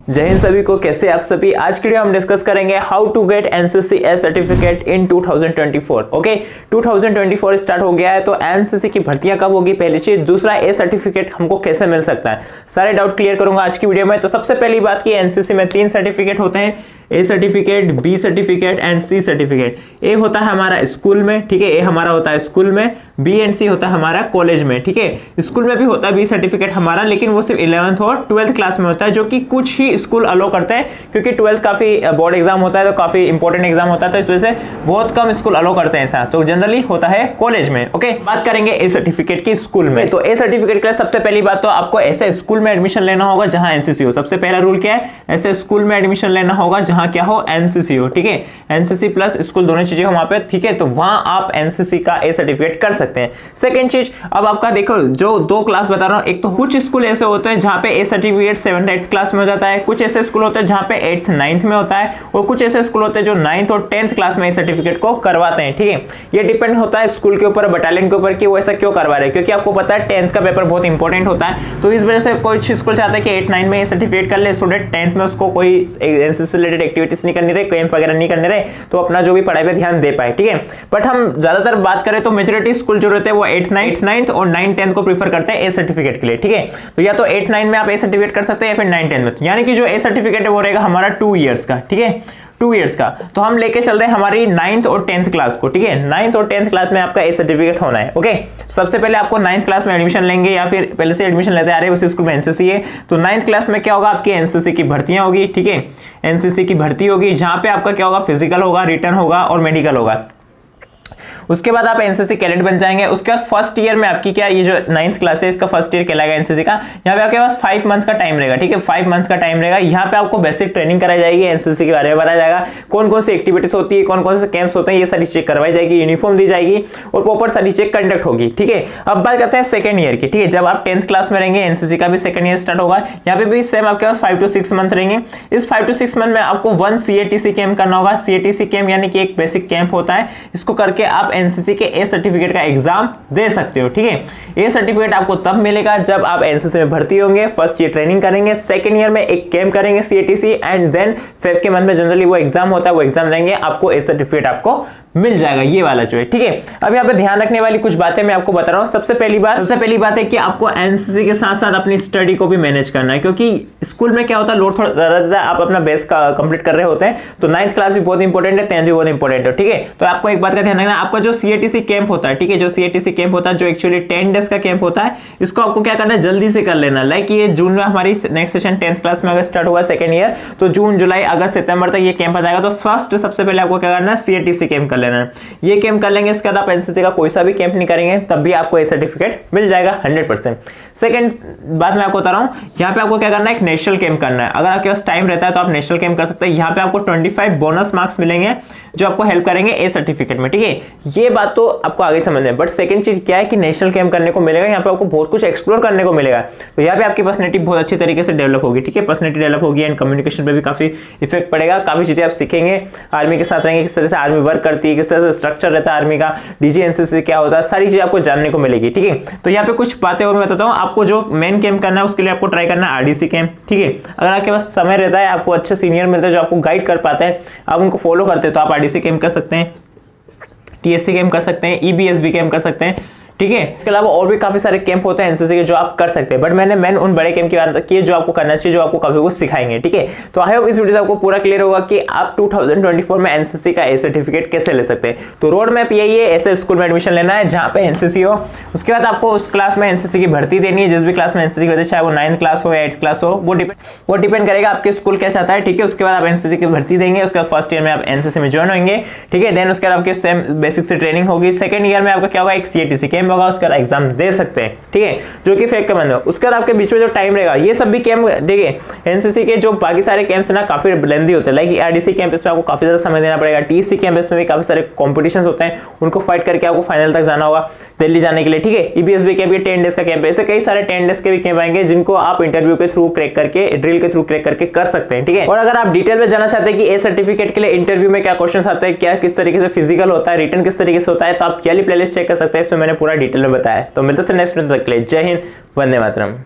जय हिंद सभी को, कैसे आप सभी। आज की वीडियो हम डिस्कस करेंगे how to get NCC A certificate in 2024। Okay, 2024 start हो गया है, तो एनसीसी की भर्तियां कब होगी, पहली चीज। दूसरा, ए सर्टिफिकेट हमको कैसे मिल सकता है, सारे डाउट क्लियर करूंगा आज की वीडियो में। तो सबसे पहली बात की, एनसीसी में 3 सर्टिफिकेट होते हैं, A certificate, B certificate and C certificate. A होता है हमारा स्कूल में, ठीक है, ए हमारा होता है स्कूल में, बी एंड सी होता है हमारा कॉलेज में, ठीक है। स्कूल में भी होता है बी सर्टिफिकेट हमारा, लेकिन वो सिर्फ 11th और 12th क्लास में होता है, जो कि कुछ ही स्कूल अलो करते हैं, क्योंकि 12th काफी बोर्ड एग्जाम होता है, तो काफी इंपॉर्टेंट एग्जाम होता है, तो इस वजह से बहुत कम स्कूल अलो करते हैं ऐसा, तो जनरली होता है कॉलेज में। ओके, बात करेंगे ए सर्टिफिकेट की स्कूल में। तो ए सर्टिफिकेट के लिए सबसे पहली बात तो आपको ऐसे स्कूल में एडमिशन लेना होगा जहां एनसीसी हो। सबसे पहला रूल क्या है, ऐसे स्कूल में एडमिशन लेना होगा जहां क्या हो, एनसीसी हो, ठीक है। एनसीसी प्लस स्कूल दोनों चीजें हो वहां पे, ठीक है, तो वहां आप एनसीसी का ए सर्टिफिकेट कर सकते हैं। सेकंड चीज, अब आपका देखो जो 2 क्लास बता रहा हूं, एक तो कुछ स्कूल ऐसे होते हैं जहां पे A certificate 7th 8th class में हो जाता है, कुछ ऐसे स्कूल होते हैं जहां पे 8th 9th में होता है, और कुछ ऐसे स्कूल होते हैं जो 9th और 10th क्लास में ए सर्टिफिकेट को करवाते हैं, ठीक है। ये डिपेंड होता है स्कूल के ऊपर, बटालियन के ऊपर कि वो ऐसा क्यों करवा रहे हैं, क्योंकि आपको पता है 10th का पेपर बहुत इंपॉर्टेंट होता है, तो इस वजह से कुछ स्कूल चाहता है कि 8 9 में ए सर्टिफिकेट कर ले स्टूडेंट, 10th में उसको कोई एनसीसी रिलेटेड एक्टिविटीज नहीं करनी रहे, कैंप वगैरह नहीं करने रहे, तो अपना जो भी पढ़ाई पे ध्यान दे पाए, ठीक है। बट हम ज्यादातर बात करें तो मेजॉरिटी स्कूल जो रहते हैं वो 8 9th और 9 10th को प्रीफर करते हैं ए सर्टिफिकेट के लिए, ठीक है। तो या तो 8 9 में आप ए सर्टिफिकेट कर सकते हैं या फिर 9 10 में, यानी कि जो ए सर्टिफिकेट है वो रहेगा हमारा 2 इयर्स का, ठीक है, 2 इयर्स का। तो हम लेके चल रहे हैं हमारी 9th और 10th क्लास को, ठीक है। 9th और 10th क्लास में आपका ए सर्टिफिकेट होना है। ओके, सबसे पहले आपको 9th क्लास में एडमिशन लेंगे, या फिर पहले से एडमिशन लेते आ रहे हैं उसी स्कूल में एनसीसी है, तो 9th क्लास में क्या होगा, आपकी एनसीसी की भर्तियां होगी, ठीक है। एनसीसी की भर्ती होगी जहां पे आपका क्या होगा, फिजिकल होगा, रिटर्न होगा और मेडिकल होगा। उसके बाद आप एनसीसी कैडेट बन जाएंगे। उसके बाद फर्स्ट ईयर में आपकी क्या, ये जो 9th क्लास है इसका फर्स्ट ईयर कहलाएगा एनसीसी का। यहाँ पे आपके पास 5 मंथ का टाइम रहेगा, ठीक है, 5 मंथ का टाइम रहेगा। यहाँ पे आपको बेसिक ट्रेनिंग कराई जाएगी, एनसीसी के बारे में बताया जाएगा, कौन कौन सी एक्टिविटीज होती है, कौन कौन से कैंप्स होते हैं, ये सारी चेक करवाई जाएगी, यूनिफॉर्म दी जाएगी और प्रॉपर सारी चेक कंडक्ट होगी, ठीक है। अब बात करते हैं सेकंड ईयर की, ठीक है। जब आप 10th क्लास में रहेंगे, एनसीसी का भी सेकंड ईयर स्टार्ट होगा। यहाँ पे भी सेम आपके पास 5 to 6 मंथ रहेंगे। इस 5 to 6 मंथ में आपको 1 CATC कैंप करना होगा। CATC कैंप यानी कि एक बेसिक कैंप होता है, इसको करके आप एनसीसी के ए सर्टिफिकेट का एग्जाम दे सकते हो, ठीक है। ये सर्टिफिकेट आपको तब मिलेगा जब आप एनसीसी में भर्ती होंगे, फर्स्ट ईयर ट्रेनिंग करेंगे, सेकंड ईयर में एक कैंप करेंगे CATC, एंड देन फेब के मंथ में जनरली वो एग्जाम होता है, वो एग्जाम देंगे, आपको ए सर्टिफिकेट आपको मिल जाएगा, ये वाला जो है, ठीक है। अब यहाँ पे ध्यान रखने वाली कुछ बातें मैं आपको बता रहा हूँ। सबसे पहली बात है कि आपको एनसीसी के साथ साथ अपनी स्टडी को भी मैनेज करना है, क्योंकि स्कूल में क्या होता है, लोड थोड़ा ज्यादा, आप अपना बेस का कंप्लीट कर रहे होते हैं, तो 9th क्लास भी बहुत इंपॉर्टेंट है, 10th भी बहुत इंपॉर्टेंट है, ठीक है। तो आपको एक बात का ध्यान रखना, आपका जो CATC कैंप होता है, ठीक है, जो CATC कैंप होता है, जो एक्चुअली 10 डेज का कैंप होता है, इसको आपको क्या करना है, जल्दी से कर लेना। लाइक ये जून में हमारी नेक्स्ट सेशन 10th क्लास में अगर स्टार्ट हुआ सेकंड ईयर, तो जून जुलाई अगस्त सितंबर तक ये कैंप आ जाएगा। तो फर्स्ट सबसे पहले आपको क्या करना है, CATC कैंप कर लेना है, ये कैंप कर लेंगे। इसके बाद आप एनसीसी का कोई सा भी कैंप नहीं करेंगे, तब भी आपको ए सर्टिफिकेट मिल जाएगा 100%। सेकंड बात मैं आपको बता रहा हूं, यहाँ पे आपको क्या करना है, एक नेशनल कैंप करना है। अगर आपके पास टाइम रहता है तो आप नेशनल कैंप कर सकते हैं। यहाँ पे आपको 25 बोनस मार्क्स मिलेंगे जो आपको हेल्प करेंगे ए सर्टिफिकेट में, ठीक है। ये बात तो आपको आगे समझ में। बट सेकंड चीज क्या है कि नेशनल कैंप करने को मिलेगा, यहाँ पे आपको बहुत कुछ एक्सप्लोर करने को मिलेगा, तो यहाँ पे आपकी पर्सनैलिटी बहुत अच्छी तरीके से डेवलप होगी, ठीक है। पर्सनैलिटी डेवलप होगी एंड कम्युनिकेशन पे भी काफी इफेक्ट पड़ेगा, काफी चीजें आप सीखेंगे, आर्मी के साथ रहेंगे, किस तरह से आर्मी वर्क करती है, किस तरह से स्ट्रक्चर रहता है आर्मी का, डीजी एनसीसी क्या होता है, सारी चीजें आपको जानने को मिलेगी, ठीक है। तो यहाँ पे कुछ बातें और मैं बताता हूँ आपको। जो मेन कैंप करना है उसके लिए आपको ट्राई करना है आरडीसी कैंप, ठीक है। अगर आपके पास समय रहता है, आपको अच्छे सीनियर मिलते हैं जो आपको गाइड कर पाते हैं, आप उनको फॉलो करते हैं, तो आप आरडीसी कैंप कर सकते हैं, टीएससी कैंप कर सकते हैं, ईबीएसबी कैंप कर सकते हैं, ठीक है। इसके अलावा और भी काफी सारे कैंप होते हैं एनसीसी के जो आप कर सकते हैं, बट मैंने मेन उन बड़े कैंप की बात की जो आपको करना चाहिए, जो आपको काफी कुछ सिखाएंगे, ठीक है। तो आई होप इस वीडियो से आपको पूरा क्लियर होगा कि आप 2024 में एनसीसी का ए सर्टिफिकेट कैसे ले सकते हैं। तो रोड मैप यही है, ऐसे स्कूल में एडमिशन लेना है जहां पे एनसीसी हो। उसके बाद आपको उस क्लास में एनसीसी की भर्ती देनी है, जिस भी क्लास में एनसीसी की भर्ती, चाहे वो 9th क्लास हो या 8th क्लास हो, वो डिपेंड करेगा आपके स्कूल क्या चाहता है, ठीक है। उसके बाद आप एनसीसी की भर्ती देंगे, उसके बाद फर्स्ट ईयर में आप एनसीसी में ज्वाइन होंगे, ठीक है। देन उसके बाद आपके सेम बेसिक से ट्रेनिंग होगी। सेकंड ईयर में आपका क्या होगा, एक CATC कैंप होगा, उसके बाद एग्जाम दे सकते हैं, ठीक है, जो कि फेक का बंद हो। उसके बाद आपके बीच में जो टाइम रहेगा, ये सब भी कैंप देखिए, एनसीसी के जो बाकी सारे कैंप्स ना काफी लेंथी होते हैं, लाइक आरडीसी कैंप, इसमें आपको काफी ज्यादा समय देना पड़ेगा। टीएससी कैंप, इसमें भी काफी सारे कॉम्पिटिशंस होते हैं, उनको फाइट करके आपको फाइनल तक जाना होगा दिल्ली जाने के लिए, ठीक है। ईबीएसबी कैंप 10 डेज का कैंप है, ऐसे कई सारे 10 डेज के भी कैंप आएंगे जिनको आप इंटरव्यू के थ्रू क्रैक करके, ड्रिल के थ्रू क्रैक करके कर सकते हैं, ठीक है। और अगर आप डिटेल में जानना चाहते हैं कि ए सर्टिफिकेट के लिए इंटरव्यू में क्या क्वेश्चन आते हैं, क्या किस तरीके से फिजिकल होता है, रिटर्न किस तरीके से होता है, तो आप ये वाली प्लेलिस्ट चेक कर सकते हैं, इसमें मैंने पूरा डिटेल में बताया है। तो मिलते हैं नेक्स्ट वीडियो तक के लिए। जय हिंद, वंदे मातरम।